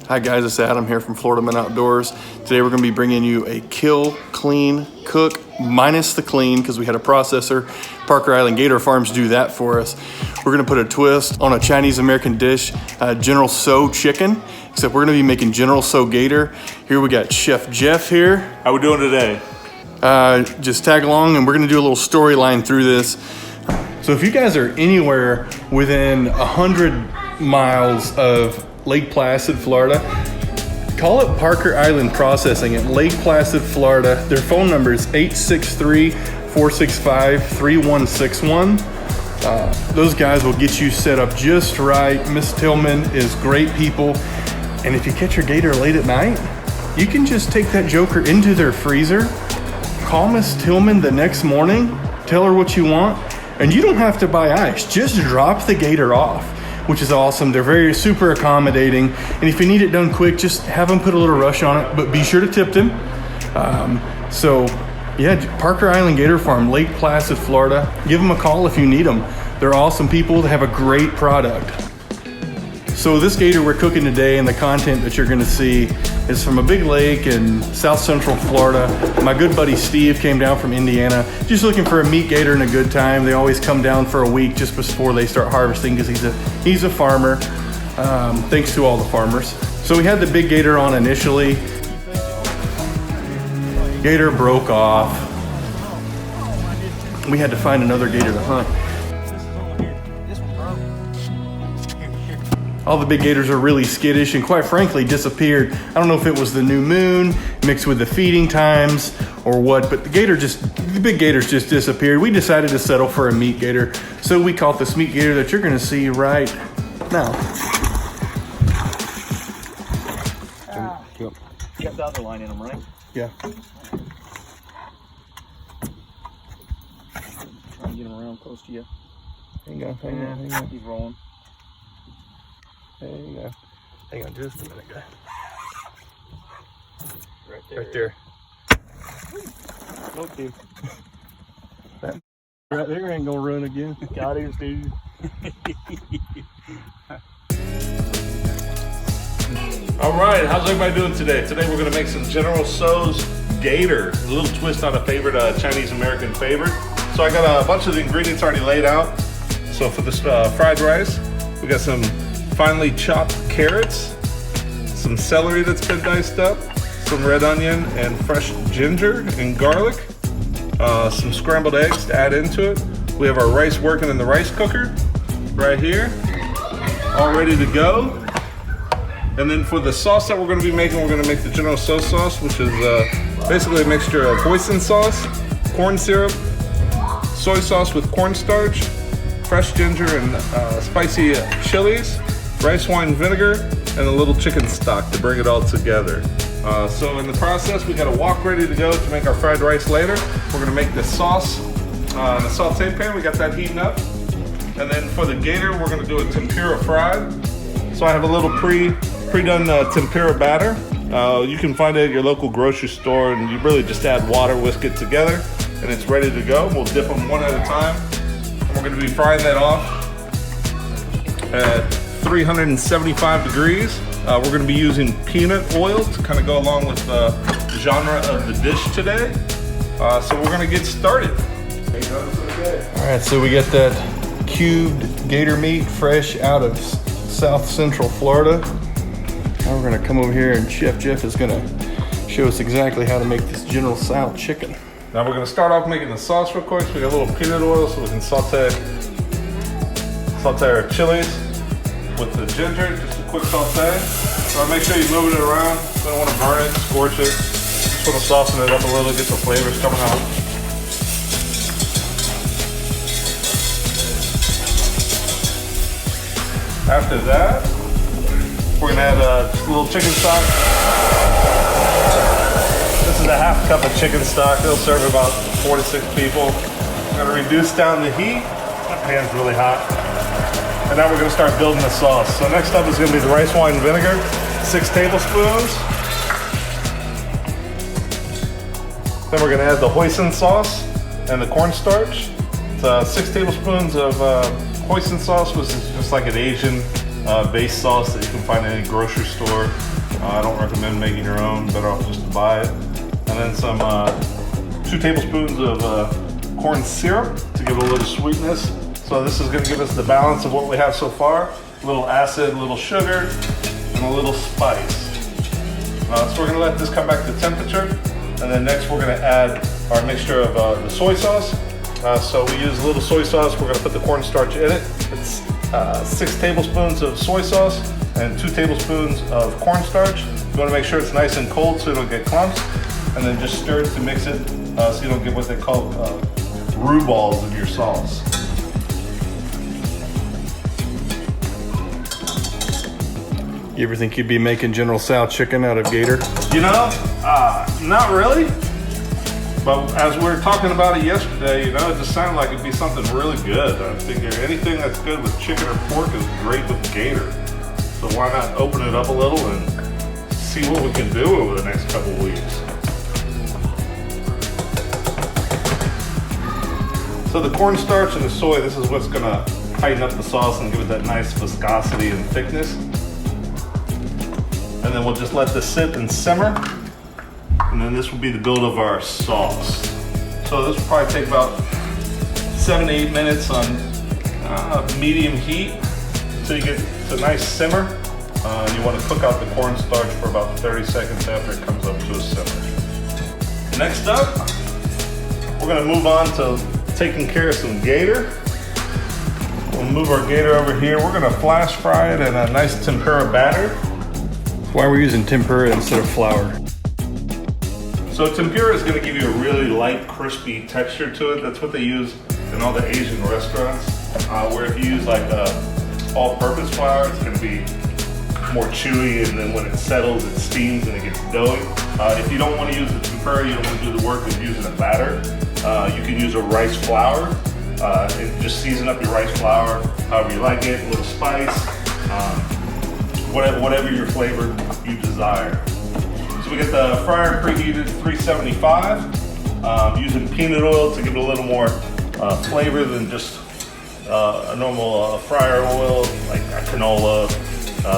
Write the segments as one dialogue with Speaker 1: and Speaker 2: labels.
Speaker 1: Hi guys, it's Adam here from Floridamanoutdoors. Today we're going to be bringing you a kill, clean, cook, minus the clean because we had a processor. Parker Island Gator Farms do that for us. We're going to put a twist on a Chinese American dish, General Tso chicken, except we're going to be making General Tso Gator. Here we got Chef Jeff here.
Speaker 2: How we doing today?
Speaker 1: Just tag along and we're going to do a little storyline through this. So if you guys are anywhere within 100 miles of Lake Placid, Florida, call it Parker Island Processing at Lake Placid, Florida. Their phone number is 863-465-3161. Those guys will get you set up just right. Miss Tillman is great people. And if you catch your gator late at night, you can just take that joker into their freezer, call Miss Tillman the next morning, tell her what you want, and you don't have to buy ice. Just drop the gator off, which is awesome. They're very super accommodating. And if you need it done quick, just have them put a little rush on it, but be sure to tip them. So yeah, Parker Island Gator Farm, Lake Placid, Florida. Give them a call if you need them. They're awesome people. They have a great product. So this gator we're cooking today and the content that you're gonna see is from a big lake in South Central Florida. My good buddy Steve came down from Indiana, just looking for a meat gator and a good time. They always come down for a week just before they start harvesting because he's a farmer, thanks to all the farmers. So we had the big gator on initially. Gator broke off. We had to find another gator to hunt. All the big gators are really skittish and quite frankly disappeared. I don't know if it was the new moon mixed with the feeding times or what, but the big gators just disappeared. We decided to settle for a meat gator. So we caught this meat gator that you're gonna see right now.
Speaker 2: You got the other line in them, right?
Speaker 1: Yeah.
Speaker 2: Try and get him around close to you.
Speaker 1: Hang on, hang on, hang on.
Speaker 2: He's rolling.
Speaker 1: Hang on. Hang on just a minute, guy.
Speaker 2: Right there.
Speaker 1: Okay. That right there ain't gonna run again.
Speaker 2: Got him, Steve. All right, how's everybody doing today? Today we're gonna make some General Tso's Gator, a little twist on a favorite Chinese American favorite. So I got a bunch of the ingredients already laid out. So for this fried rice, we got some finely chopped carrots, some celery that's been diced up, some red onion and fresh ginger and garlic, some scrambled eggs to add into it. We have our rice working in the rice cooker right here, all ready to go. And then for the sauce that we're going to be making, we're going to make the General Tso sauce, which is basically a mixture of hoisin sauce, corn syrup, soy sauce with cornstarch, fresh ginger and spicy chilies, rice wine vinegar, and a little chicken stock to bring it all together. So in the process, we got a wok ready to go to make our fried rice later. We're gonna make the sauce in the saute pan. We got that heating up. And then for the gator, we're gonna do a tempura fry. So I have a little pre-done tempura batter. You can find it at your local grocery store, and you really just add water, whisk it together, and it's ready to go. We'll dip them one at a time. And we're gonna be frying that off at 375 degrees. We're going to be using peanut oil to kind of go along with the genre of the dish today. So we're going to get started.
Speaker 1: All right, so we got that cubed gator meat fresh out of South Central Florida. Now we're going to come over here and Chef Jeff is going to show us exactly how to make this General Tso chicken.
Speaker 2: Now we're going to start off making the sauce real quick. So we got a little peanut oil so we can saute our chilies with the ginger, just a quick saute. So make sure you move it around. You don't want to burn it, scorch it. Just want to soften it up a little, get the flavors coming out. After that, we're gonna add just a little chicken stock. This is a half cup of chicken stock. It'll serve about 4 to 6 people. I'm gonna reduce down the heat. My pan's really hot. And now we're gonna start building the sauce. So next up is gonna be the rice wine vinegar, 6 tablespoons. Then we're gonna add the hoisin sauce and the cornstarch. It's 6 tablespoons of hoisin sauce, which is just like an Asian base sauce that you can find in any grocery store. I don't recommend making your own, better off just to buy it. And then some 2 tablespoons of corn syrup to give it a little sweetness. So this is gonna give us the balance of what we have so far. A little acid, a little sugar, and a little spice. So we're gonna let this come back to temperature. And then next we're gonna add our mixture of the soy sauce. So we use a little soy sauce. We're gonna put the cornstarch in it. It's 6 tablespoons of soy sauce and 2 tablespoons of cornstarch. You wanna make sure it's nice and cold so you don't get clumps. And then just stir it to mix it so you don't get what they call roux balls of your sauce.
Speaker 1: You ever think you'd be making General Tso chicken out of Gator?
Speaker 2: You know, not really. But as we were talking about it yesterday, you know, it just sounded like it'd be something really good. I figure anything that's good with chicken or pork is great with Gator. So why not open it up a little and see what we can do over the next couple weeks. So the cornstarch and the soy, this is what's gonna tighten up the sauce and give it that nice viscosity and thickness. And then we'll just let this sit and simmer. And then this will be the build of our sauce. So this will probably take about 7 to 8 minutes on medium heat until you get to a nice simmer. You want to cook out the cornstarch for about 30 seconds after it comes up to a simmer. Next up, we're gonna move on to taking care of some Gator. We'll move our Gator over here. We're gonna flash fry it in a nice tempura batter.
Speaker 1: Why are we using tempura instead of flour?
Speaker 2: So tempura is gonna give you a really light, crispy texture to it. That's what they use in all the Asian restaurants. Where if you use like all-purpose flour, it's gonna be more chewy, and then when it settles, it steams and it gets doughy. If you don't wanna use the tempura, you don't wanna do the work of using a batter, you can use a rice flour. And just season up your rice flour however you like it, a little spice, whatever your flavor you desire. So we get the fryer preheated 375, using peanut oil to give it a little more flavor than just a normal fryer oil like a canola.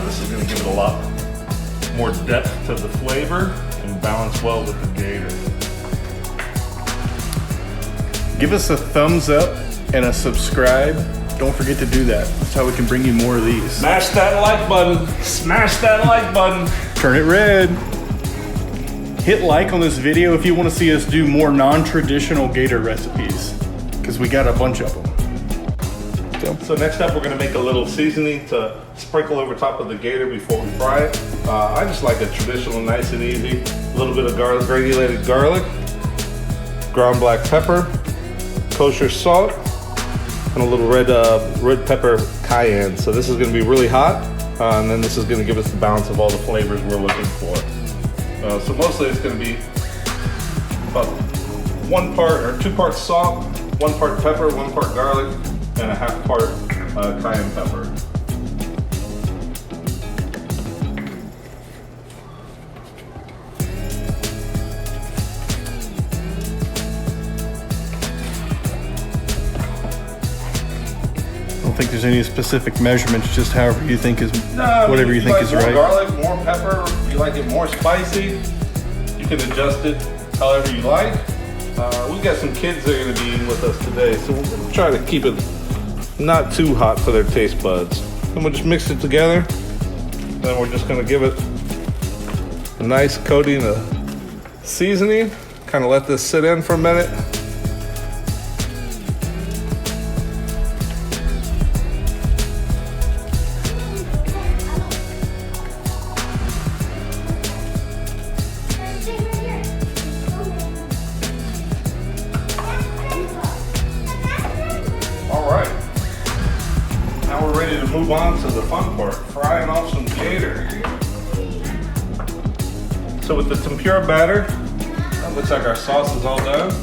Speaker 2: This is going to give it a lot more depth to the flavor and balance well with the Gator.
Speaker 1: Give us a thumbs up and a subscribe. Don't forget to do that. That's how we can bring you more of these.
Speaker 2: Smash that like button. Smash that like button.
Speaker 1: Turn it red. Hit like on this video if you want to see us do more non-traditional Gator recipes, because we got a bunch of them.
Speaker 2: So next up, we're gonna make a little seasoning to sprinkle over top of the Gator before we fry it. I just like a traditional, nice and easy. A little bit of garlic, granulated garlic, ground black pepper, kosher salt, and a little red pepper cayenne. So this is gonna be really hot, and then this is gonna give us the balance of all the flavors we're looking for. So mostly it's gonna be about 1 part or 2 parts salt, 1 part pepper, 1 part garlic, and a half part cayenne pepper.
Speaker 1: I don't think there's any specific measurements, just however you think is, whatever you think is right.
Speaker 2: More garlic, more pepper, you like it more spicy, you can adjust it however you like. We've got some kids that are gonna be eating with us today, so we're gonna try to keep it not too hot for their taste buds. And we'll just mix it together. Then we're just gonna give it a nice coating of seasoning. Kind of let this sit in for a minute. Now we're ready to move on to the fun part, frying off some Gator. So with the tempura batter, it looks like our sauce is all done.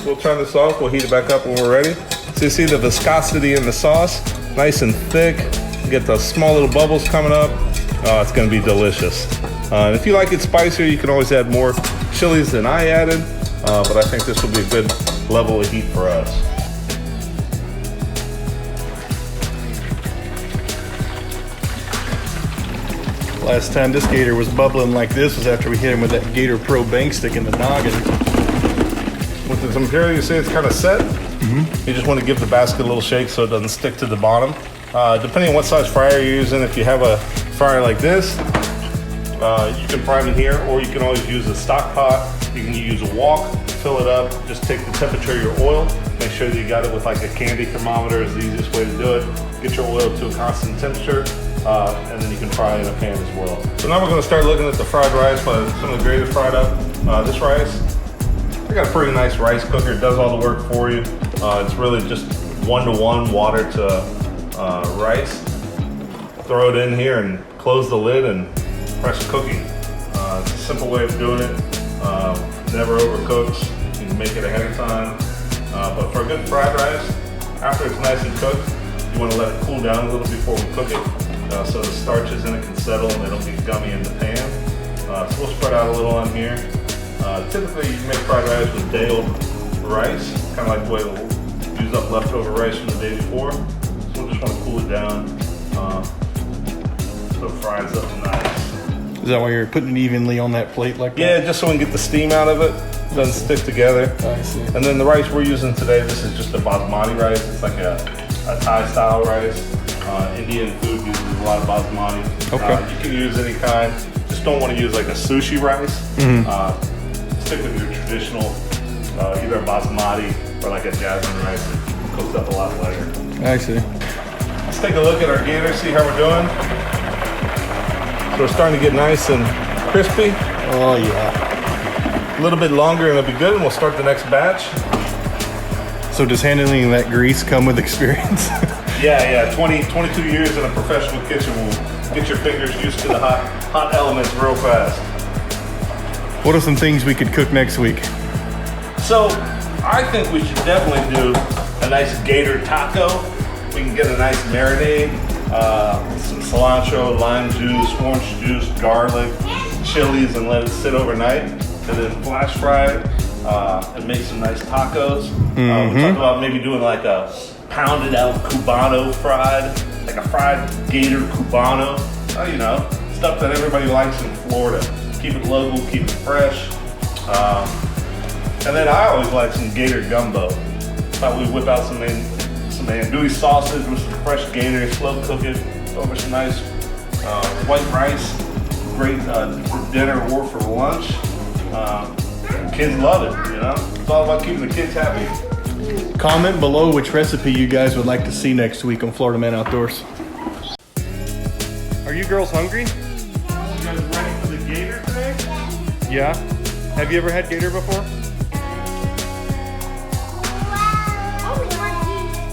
Speaker 2: We'll turn this off, we'll heat it back up when we're ready. So you see the viscosity in the sauce, nice and thick. You get those small little bubbles coming up. Oh, it's gonna be delicious. And if you like it spicier, you can always add more chilies than I added, but I think this will be a good level of heat for us.
Speaker 1: last time this gator was bubbling like this was after we hit him with that Gator Pro bank stick in the noggin.
Speaker 2: With the temperature, you see it's kind of set. You just want to give the basket a little shake so it doesn't stick to the bottom. Depending on what size fryer you're using, if you have a fryer like this, you can prime it here, or you can always use a stock pot. You can use a wok, fill it up, just take the temperature of your oil, make sure that you got it with like a candy thermometer is the easiest way to do it. Get your oil to a constant temperature, and then you can fry in a pan as well. So now we're gonna start looking at the fried rice, but some of the Gator fried up. This rice, I got a pretty nice rice cooker. It does all the work for you. It's really just 1-to-1 water to rice. Throw it in here and close the lid and press cooking. It's a simple way of doing it. Never overcooks. You can make it ahead of time. But for a good fried rice, after it's nice and cooked, you want to let it cool down a little before we cook it, so the starches in it can settle and they don't get gummy in the pan. So we'll spread out a little on here. Typically, you can make fried rice with day-old rice, kind of like the way we'll use up leftover rice from the day before. So we'll just want to cool it down so it fries up nice.
Speaker 1: Is that why you're putting it evenly on that plate like that?
Speaker 2: Yeah, just so we can get the steam out of it. It doesn't stick together.
Speaker 1: I see.
Speaker 2: And then the rice we're using today, this is just a basmati rice. It's like a Thai style rice. Indian food uses a lot of basmati.
Speaker 1: Okay.
Speaker 2: You can use any kind. Just don't want to use like a sushi rice. Stick with your traditional, either a basmati or like a jasmine rice. It cooks up a lot lighter.
Speaker 1: I see.
Speaker 2: Let's take a look at our Gator, see how we're doing. So we're starting to get nice and crispy.
Speaker 1: Oh yeah.
Speaker 2: A little bit longer and it'll be good, and we'll start the next batch.
Speaker 1: So does handling that grease come with experience?
Speaker 2: Yeah. 22 years in a professional kitchen will get your fingers used to the hot elements real fast.
Speaker 1: What are some things we could cook next week?
Speaker 2: So I think we should definitely do a nice Gator taco. We can get a nice marinade, some cilantro, lime juice, orange juice, garlic, chilies, and let it sit overnight. And then flash fry it and make some nice tacos. We talked about maybe doing like a pounded out Cubano fried, like a fried Gator Cubano. You know, stuff that everybody likes in Florida. Keep it local, keep it fresh. And then I always like some Gator gumbo. Thought we'd whip out some andouille sausage with some fresh Gator, slow cook it over some nice white rice. Great for dinner or for lunch. Kids love it, you know? It's all about keeping the kids happy.
Speaker 1: Comment below which recipe you guys would like to see next week on Florida Man Outdoors. Are you girls hungry?
Speaker 2: You guys ready for the Gator today?
Speaker 1: Yeah. Have you ever had Gator before?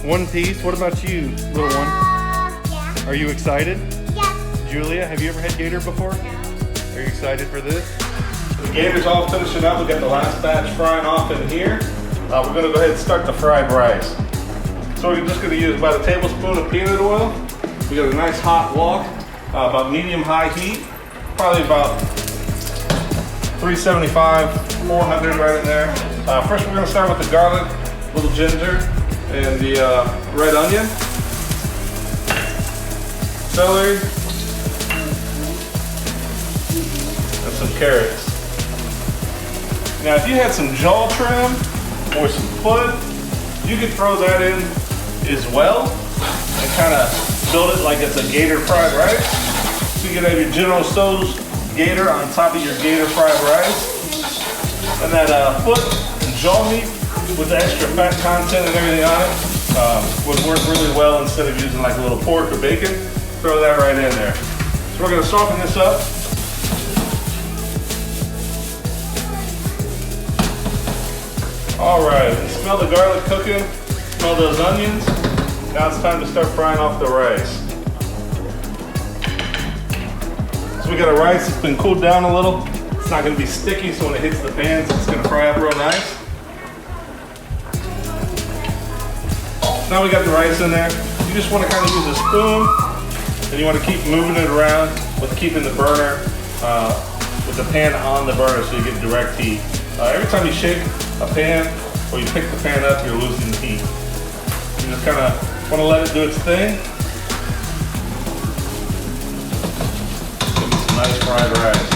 Speaker 1: One piece. What about you, little one?
Speaker 3: Yeah.
Speaker 1: Are you excited?
Speaker 3: Yes.
Speaker 1: Julia, have you ever had Gator before? Are you excited for this?
Speaker 2: The Gator's all finishing up. We got the last batch frying off in here. We're gonna go ahead and start the fried rice. So we're just gonna use about a tablespoon of peanut oil. We got a nice hot wok, about medium-high heat, probably about 375, 400 right in there. First we're gonna start with the garlic, little ginger, and the red onion, celery, and some carrots. Now if you had some jaw trim or some foot, you could throw that in as well and kind of build it like it's a Gator fried rice. So you can have your General Tso's Gator on top of your Gator fried rice. And that foot and jaw meat with the extra fat content and everything on it would work really well instead of using like a little pork or bacon. Throw that right in there. So we're gonna soften this up. All right, smell the garlic cooking, smell those onions. Now it's time to start frying off the rice. So we got a rice that's been cooled down a little. It's not gonna be sticky, so when it hits the pans, it's gonna fry up real nice. Now we got the rice in there. You just wanna kind of use a spoon, and you wanna keep moving it around with keeping the burner, with the pan on the burner so you get direct heat. Every time you shake a pan or you pick the pan up, you're losing the heat. You just kind of want to let it do its thing. Give it some nice fried rice.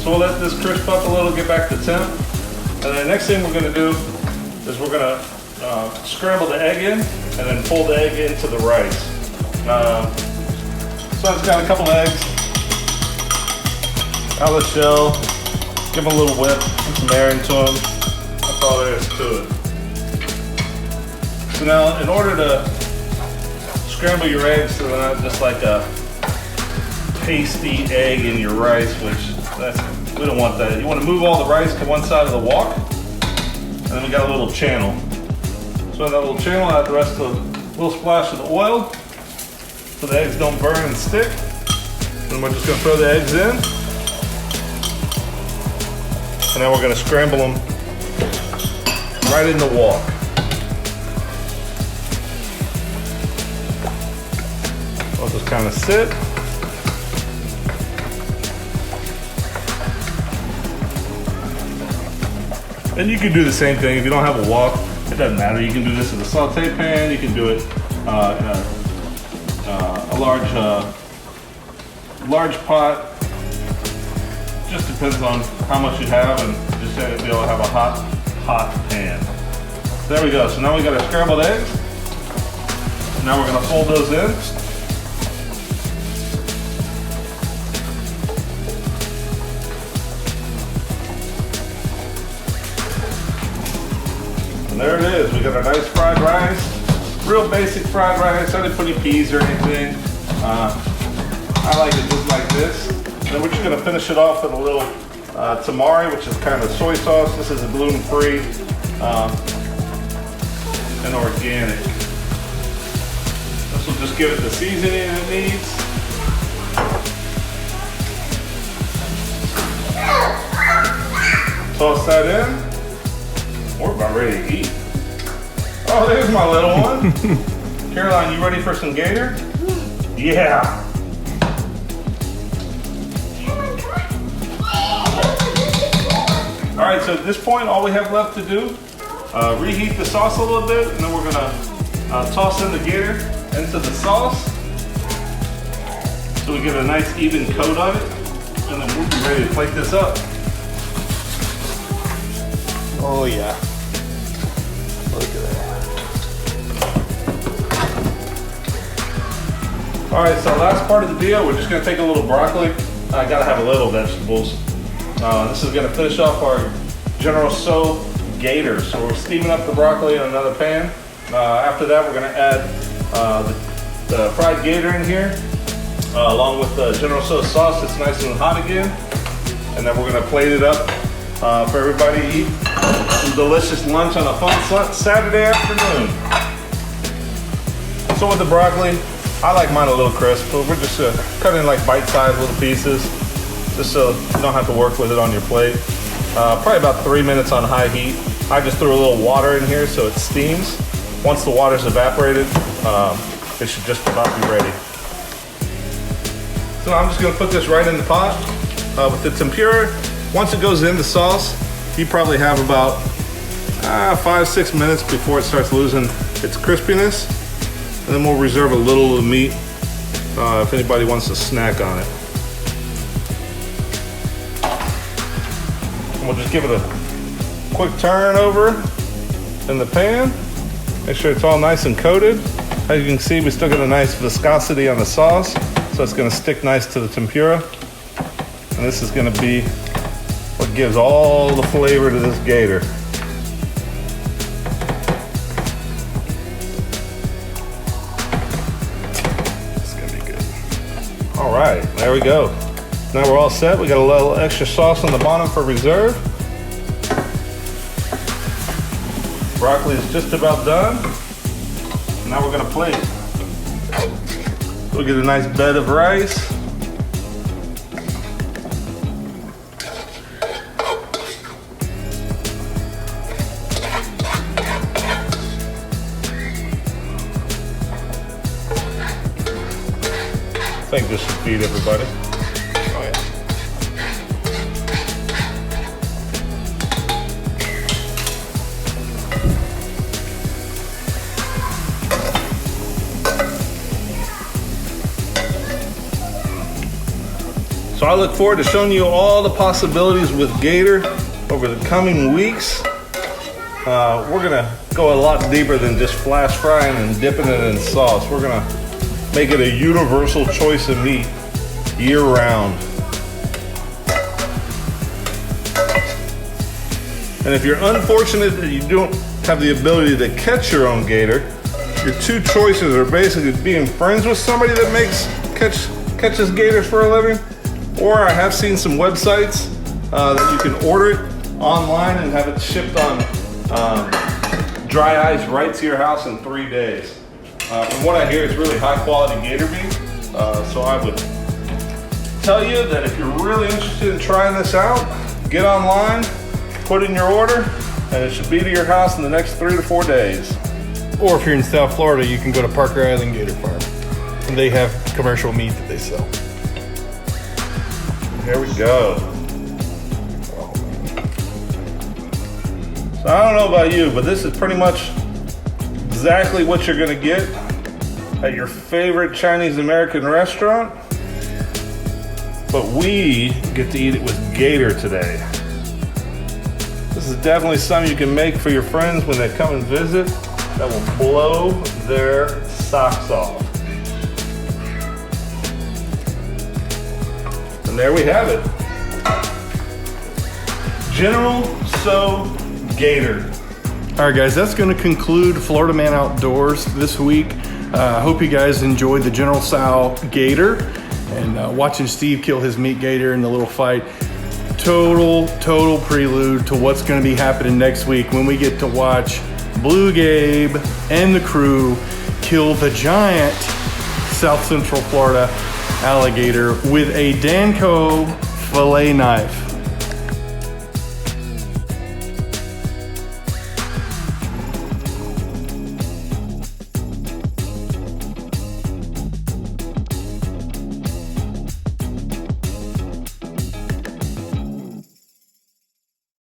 Speaker 2: So we'll let this crisp up a little, get back to temp. And then the next thing we're gonna do is we're gonna scramble the egg in and then pull the egg into the rice. So I've got a couple eggs out of the shell, give them a little whip, put some air into them. That's all there is to it. So now in order to scramble your eggs so they're not just like a pasty egg in your rice, which we don't want that. You want to move all the rice to one side of the wok, and then we got a little channel. So in that little channel, add the rest of a little splash of the oil so the eggs don't burn and stick. And we're just going to throw the eggs in. And then we're going to scramble them right in the wok. I'll just kind of sit. And you can do the same thing if you don't have a wok. It doesn't matter. You can do this in a saute pan. You can do it in a large pot. Just depends on how much you have, and just to be able to have a hot pan. So there we go. So now we got our scrambled eggs. Now we're going to fold those in. And there it is. We got our nice fried rice. Real basic fried rice. I didn't put any peas or anything. I like it just like this. And then we're just gonna finish it off with a little tamari, which is kind of soy sauce. This is a gluten-free and organic. This will just give it the seasoning it needs. Toss that in. We're about ready to eat. Oh, there's my little one. Caroline, you ready for some Gator? Yeah. All right, so at this point, all we have left to do, reheat the sauce a little bit, and then we're gonna toss in the Gator into the sauce. So we get a nice even coat on it, and then we'll be ready to plate this up.
Speaker 1: Oh yeah. Look at that.
Speaker 2: All right, so last part of the deal, we're just gonna take a little broccoli. I gotta have a little vegetables. This is gonna finish off our General Tso Gator. So we're steaming up the broccoli in another pan. After that, we're gonna add the fried Gator in here, along with the General Tso sauce. It's nice and hot again. And then we're gonna plate it up for everybody to eat some delicious lunch on a fun Saturday afternoon. So with the broccoli, I like mine a little crisp, but we're just cutting like bite-sized little pieces, just so you don't have to work with it on your plate. Probably about 3 minutes on high heat. I just threw a little water in here so it steams. Once the water's evaporated, it should just about be ready. So I'm just gonna put this right in the pot with the tempura. Once it goes in the sauce, you probably have about 5-6 minutes before it starts losing its crispiness. And then we'll reserve a little of the meat if anybody wants to snack on it. And we'll just give it a quick turn over in the pan. Make sure it's all nice and coated. As you can see, we still got a nice viscosity on the sauce, so it's gonna stick nice to the tempura. And this is gonna be what gives all the flavor to this Gator. It's gonna be good. All right, there we go. Now we're all set. We got a little extra sauce on the bottom for reserve. Broccoli is just about done. Now we're gonna plate. We'll get a nice bed of rice. I think this should feed everybody. Oh yeah. So I look forward to showing you all the possibilities with Gator over the coming weeks. We're gonna go a lot deeper than just flash frying and dipping it in sauce. We're gonna make it a universal choice of meat year round. And if you're unfortunate that you don't have the ability to catch your own gator, your two choices are basically being friends with somebody that catches gators for a living, or I have seen some websites that you can order it online and have it shipped on dry ice right to your house in 3 days. From what I hear, it's really high quality gator meat. So I would tell you that if you're really interested in trying this out, get online, put in your order, and it should be to your house in the next 3 to 4 days.
Speaker 1: Or if you're in South Florida, you can go to Parker Island Gator Farm. And they have commercial meat that they sell.
Speaker 2: Here we go. So I don't know about you, but this is pretty much exactly what you're gonna get at your favorite Chinese American restaurant. But we get to eat it with Gator today. This is definitely something you can make for your friends when they come and visit that will blow their socks off. And there we have it. General So Gator.
Speaker 1: All right, guys, that's going to conclude Florida Man Outdoors this week. I hope you guys enjoyed the General Tso Gator and watching Steve kill his meat gator in the little fight. Total prelude to what's going to be happening next week when we get to watch Blue Gabe and the crew kill the giant South Central Florida alligator with a Danco fillet knife.